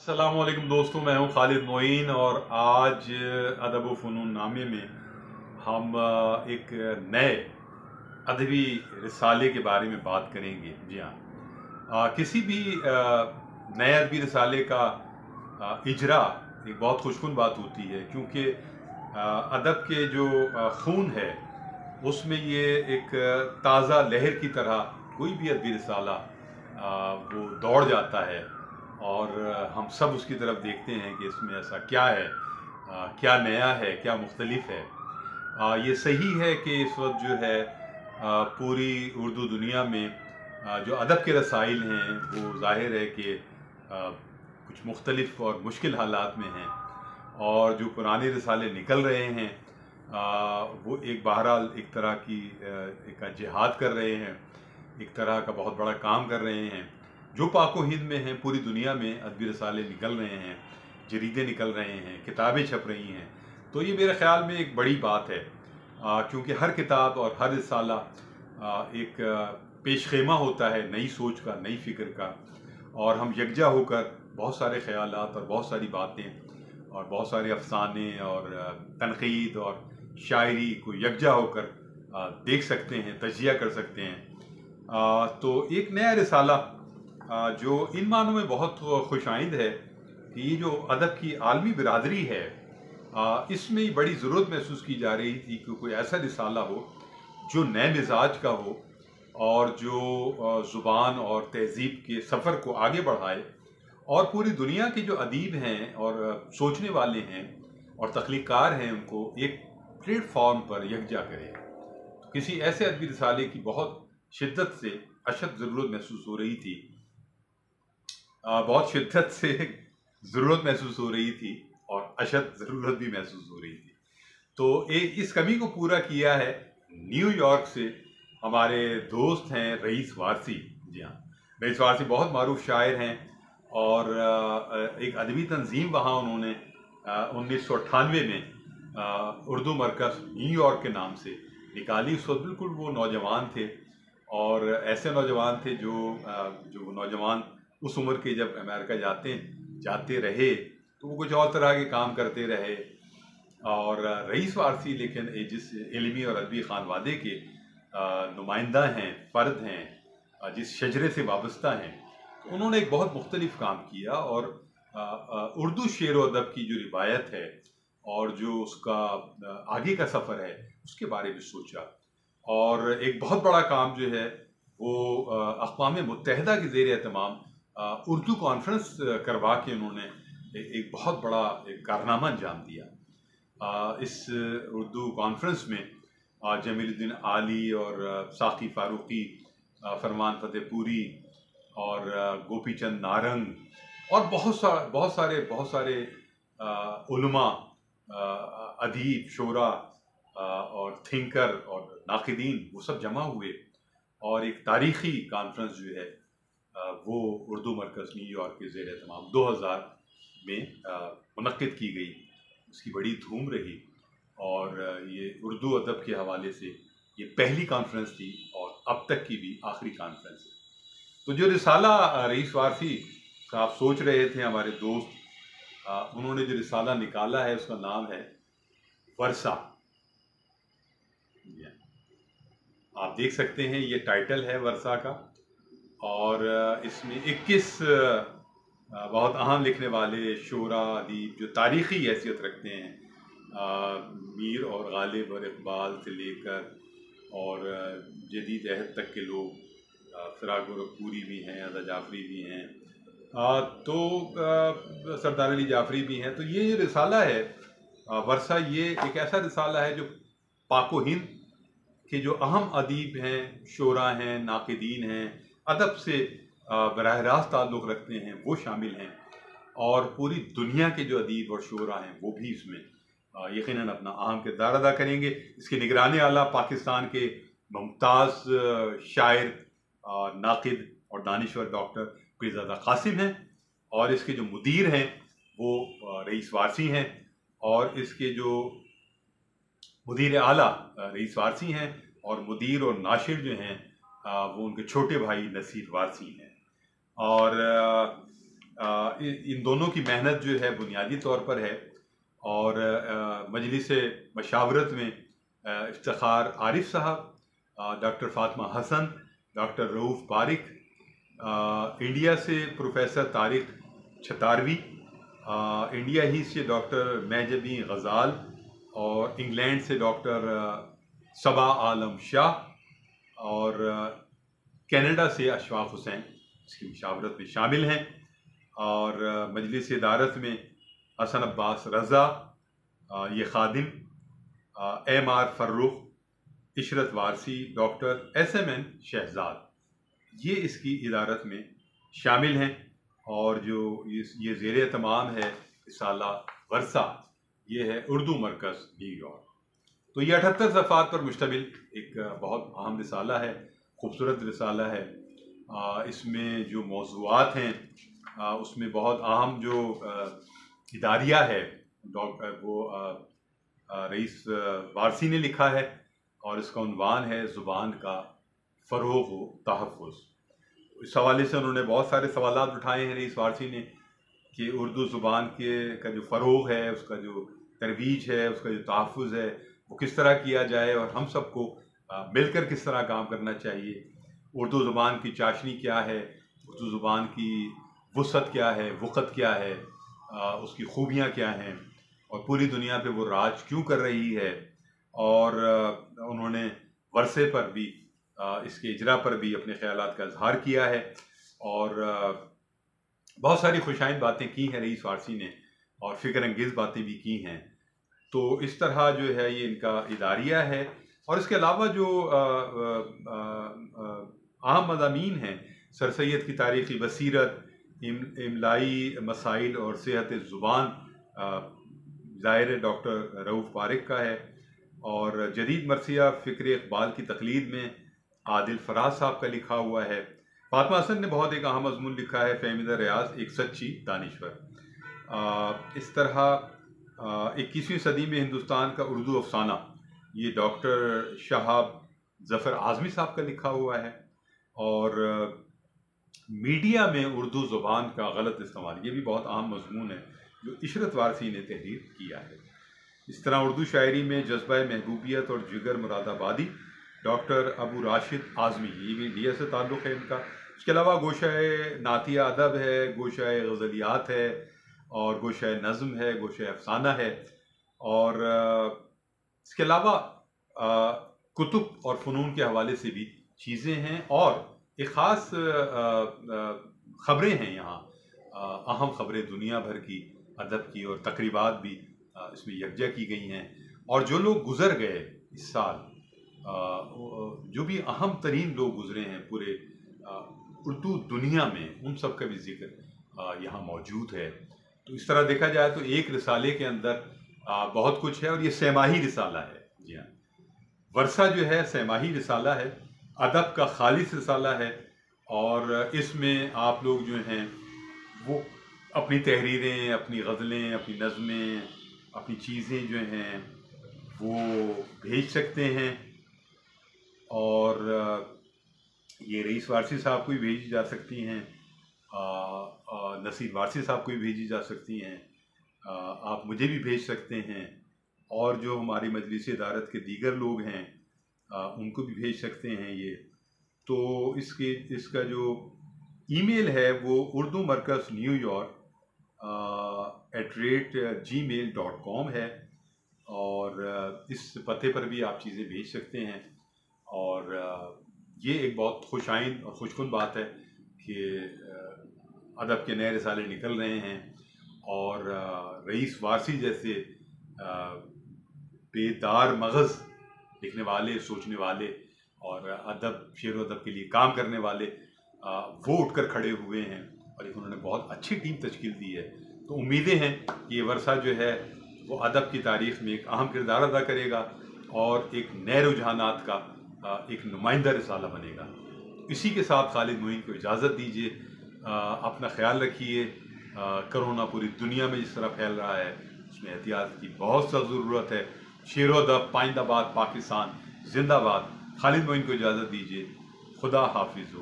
अस्सलाम वालेकुम दोस्तों, मैं हूं खालिद मोइन और आज अदब व फ़नून नामे में हम एक नए अदबी रिसाले के बारे में बात करेंगे। जी हाँ, किसी भी नए अदबी रिसाले का इजरा एक बहुत खुशकुन बात होती है, क्योंकि अदब के जो खून है उसमें ये एक ताज़ा लहर की तरह कोई भी अदबी रिसाला वो दौड़ जाता है और हम सब उसकी तरफ देखते हैं कि इसमें ऐसा क्या है, क्या नया है, क्या मुख्तलिफ है। ये सही है कि इस वक्त जो है पूरी उर्दू दुनिया में जो अदब के रसाइल हैं वो ज़ाहिर है कि कुछ मुख्तलिफ और मुश्किल हालात में हैं, और जो पुराने रिसाले निकल रहे हैं वो एक बहरहाल एक तरह की एक जिहाद कर रहे हैं, एक तरह का बहुत बड़ा काम कर रहे हैं। जो पाक व हिंद में हैं पूरी दुनिया में अदबी रसाले निकल रहे हैं, जरीदे निकल रहे हैं, किताबें छप रही हैं। तो ये मेरे ख़्याल में एक बड़ी बात है, क्योंकि हर किताब और हर रिसाला एक पेश खेमा होता है नई सोच का, नई फ़िक्र का, और हम यकजा होकर बहुत सारे ख़यालात और बहुत सारी बातें और बहुत सारे अफसाने और तनक़ीद और शायरी को यकजा होकर देख सकते हैं, तजिया कर सकते हैं। तो एक नया रिसाला जो इन मानों में बहुत खुशाइंद है कि ये जो अदब की आलमी बिरादरी है, इसमें बड़ी ज़रूरत महसूस की जा रही थी कि कोई ऐसा रिसाला हो जो नए मिजाज का हो और जो ज़ुबान और तहज़ीब के सफ़र को आगे बढ़ाए और पूरी दुनिया के जो अदीब हैं और सोचने वाले हैं और तख्लीक़कार हैं उनको एक प्लेटफॉर्म पर यकजा करे। किसी ऐसे अदबी रिसाले की बहुत शिद्दत से अशद ज़रूरत महसूस हो रही थी, बहुत शिद्दत से ज़रूरत महसूस हो रही थी और अशद ज़रूरत भी महसूस हो रही थी। तो इस कमी को पूरा किया है न्यूयॉर्क से हमारे दोस्त हैं रईस वारसी। जी हाँ, रईस वारसी बहुत मारूफ शायर हैं और एक अदबी तंजीम वहाँ उन्होंने 1998 में उर्दू मरकज़ न्यूयॉर्क के नाम से निकाली। उस वक्त बिल्कुल वो नौजवान थे और ऐसे नौजवान थे जो नौजवान उस उम्र के जब अमेरिका जाते रहे तो वो कुछ और तरह के काम करते रहे। और रईस वारसी लेकिन जिस इल्मी और अदबी खानवादे के नुमाइंदा हैं, फ़र्द हैं, जिस शजरे से वाबस्ता हैं, तो उन्होंने एक बहुत मुख्तलिफ काम किया और उर्दू शेर व अदब की जो रिवायत है और जो उसका आगे का सफ़र है उसके बारे में सोचा। और एक बहुत बड़ा काम जो है वो अक़वाम मुत्तहिदा के ज़ेर एहतमाम उर्दू कॉन्फ्रेंस करवा के उन्होंने एक बहुत बड़ा एक कारनामा अंजाम दिया। इस उर्दू कॉन्फ्रेंस में जमीलुद्दीन आली और साक़ी फ़ारूक़ी, फरमान फ़तेहपुरी और गोपी चंद नारंग और बहुत सारे उलमा, अदीब, शोरा और थिंकर और नाक़िदीन वो सब जमा हुए और एक तारीख़ी कॉन्फ्रेंस जो है वो उर्दू मरकज़ न्यूयॉर्क के ज़ेर एहतमाम 2000 में मुनक़्क़िद की गई। उसकी बड़ी धूम रही और ये उर्दू अदब के हवाले से ये पहली कॉन्फ्रेंस थी और अब तक की भी आखिरी कॉन्फ्रेंस है। तो जो रिसाला रईस वारसी साहब सोच रहे थे हमारे दोस्त, उन्होंने जो रिसाला निकाला है उसका नाम है वर्सा। आप देख सकते हैं ये टाइटल है वर्सा का, और इसमें 21 बहुत अहम लिखने वाले शोरा, अदीब जो तारीख़ी हैसियत रखते हैं, मीर और गालिब और इकबाल से लेकर और जदीद अहद तक के लोग, फ़िराक़ गोरखपुरी भी हैं, रज़ा जाफ़री भी हैं, तो सरदार अली जाफ़री भी हैं। तो ये रिसाला है वर्सा, ये एक ऐसा रिसाला है जो पाक व हिंद के जो अहम अदीब हैं, शोरा हैं, नाक़िदीन हैं, अदब से बराह रास्त ताल्लुक़ रखते हैं वो शामिल हैं, और पूरी दुनिया के जो अदीब और शोरा हैं वो भी इसमें यकीनन अपना अहम किरदार अदा करेंगे। इसकी निगरानी आला पाकिस्तान के मुमताज़ शायर, नाक़िद और दानिश्वर डॉक्टर पीरज़ादा क़ासिम हैं, और इसके जो मुदीर हैं वो रईस वारसी हैं, और इसके जो मुदीर आला रईस वारसी हैं और मुदीर और नाशिर जो हैं वो उनके छोटे भाई नसीर वारसी हैं। और इन दोनों की मेहनत जो है बुनियादी तौर पर है। और मजलिस मशावरत में Iftikhar Arif Sahab, doctor Fatima Hasan, doctor Rauf Parik, India से प्रोफेसर तारिक छतारवी, इंडिया ही से डॉक्टर महजबी गज़ाल, और इंग्लैंड से डॉक्टर सबा आलम शाह, और कनाडा से अशफाक हुसैन इसकी मशावरत में शामिल हैं। और मजलिस इदारत में हसन अब्बास रज़ा, ये खादिम, MR Farrukh, Ishrat Warsi, doctor SMN Shahzad, ये इसकी इदारत में शामिल हैं। और जो ये ज़ेर तमाम है रिसाला वर्सा, ये है उर्दू मरकज़ न्यूयॉर्क। तो ये 78 सफ़ात पर मुश्तमिल एक बहुत अहम रिसाला है, खूबसूरत रिसाला है। इसमें जो मौज़ूआत हैं उसमें बहुत अहम जो इदारिया है वो रईस वारसी ने लिखा है, और इसका उन्वान है ज़ुबान का फ़रोग़ व तहफ़्फ़ुज़। इस हवाले से उन्होंने बहुत सारे सवालात उठाए हैं रईस वारसी ने कि उर्दू ज़ुबान का जो फ़रोग़ है, उसका जो तरवीज है, उसका जो तहफ़्फ़ुज़ है, वो किस तरह किया जाए, और हम सबको मिलकर किस तरह काम करना चाहिए। उर्दू ज़ुबान की चाशनी क्या है, उर्दू ज़ुबान की वुसअत क्या है, वक़्त क्या है, उसकी खूबियाँ क्या हैं, और पूरी दुनिया पे वो राज क्यों कर रही है। और उन्होंने वर्से पर भी, इसके इजरा पर भी अपने ख़यालात का इजहार किया है, और बहुत सारी खुशाइंद बातें की हैं रईस वारसी ने, और फ़िक्र अंगेज़ बातें भी की हैं। तो इस तरह जो है ये इनका इदारिया है। और इसके अलावा जो अहम मज़ामीन हैं, सर सैयद की तारीख़ी बसीरत, इमलाई मसाइल और सेहत ज़ुबान, ज़ाहिर डॉक्टर रऊफ़ पारिक का है। और जदीद मरसिया फ़िक्र इक़बाल की तक़लीद में आदिल फराज साहब का लिखा हुआ है। फातिमा हसन ने बहुत एक अहम मज़मून लिखा है, फ़हमीदा रियाज़ एक सच्ची दानिश्वर। इस तरह 21वीं सदी में हिंदुस्तान का उर्दू अफसाना, ये डॉक्टर शहाब ज़फ़र आज़मी साहब का लिखा हुआ है। और मीडिया में उर्दू ज़ुबान का गलत इस्तेमाल, ये भी बहुत अहम मज़मून है जो इशरत वारसी ने तहरीर किया है। इस तरह उर्दू शायरी में जज्बा महबूबियत और जिगर मुरादाबादी, डॉक्टर अबू राशिद आज़मी, ये भी इंडिया से ताल्लुक़ है इनका। इसके अलावा गोशाए नातिया अदब है, गोशाए गज़लियात है, और गोशाए नज़्म है, गोशाए अफसाना है। और इसके अलावा कुतुब और फ़नून के हवाले से भी चीज़ें हैं, और एक ख़ास ख़बरें हैं यहाँ, अहम ख़बरें दुनिया भर की अदब की, और तकरीबात भी इसमें यकजा की गई हैं। और जो लोग गुज़र गए इस साल, जो भी अहम तरीन लोग गुज़रे हैं पूरे उर्दू दुनिया में, उन सब का भी ज़िक्र यहाँ मौजूद है। तो इस तरह देखा जाए तो एक रिसाले के अंदर बहुत कुछ है, और ये सहमाही रिसाला है। जी हाँ, वर्षा जो है सहमाही रिसाला है, अदब का खालिस रिसाला है। और इसमें आप लोग जो हैं वो अपनी तहरीरें, अपनी गज़लें, अपनी नज़में, अपनी चीज़ें जो हैं वो भेज सकते हैं। और ये रईस वारसी साहब को भी भेजी जा सकती हैं, नसीर वारसी साहब को भी भेजी जा सकती हैं, आप मुझे भी भेज सकते हैं, और जो हमारी मजलिस इदारत के दीगर लोग हैं उनको भी भेज सकते हैं ये। तो इसका जो ईमेल है वो उर्दू मरकज़ न्यूयॉर्क @gmail.com है, और इस पते पर भी आप चीज़ें भेज सकते हैं। और ये एक बहुत खुशाइंद और खुशकुन बात है कि अदब के नए रिसाले निकल रहे हैं, और रईस वारसी जैसे बेदार मगज़ लिखने वाले, सोचने वाले, और अदब शेर व अदब के लिए काम करने वाले वो उठकर खड़े हुए हैं, और एक उन्होंने बहुत अच्छी टीम तश्कील दी है। तो उम्मीदें हैं कि ये वर्षा जो है वो अदब की तारीख़ में एक अहम किरदार अदा करेगा, और एक नए रुझानात का एक नुमाइंदा रिसाला बनेगा। इसी के साथ खालिद मोइन को इजाज़त दीजिए। अपना ख्याल रखिए। कोरोना पूरी दुनिया में जिस तरह फैल रहा है उसमें एहतियात की बहुत सख्त ज़रूरत है। शेर व अदब पाइंदाबाद, पाकिस्तान जिंदाबाद। खालिद मोइन को इजाज़त दीजिए। खुदा हाफिज़।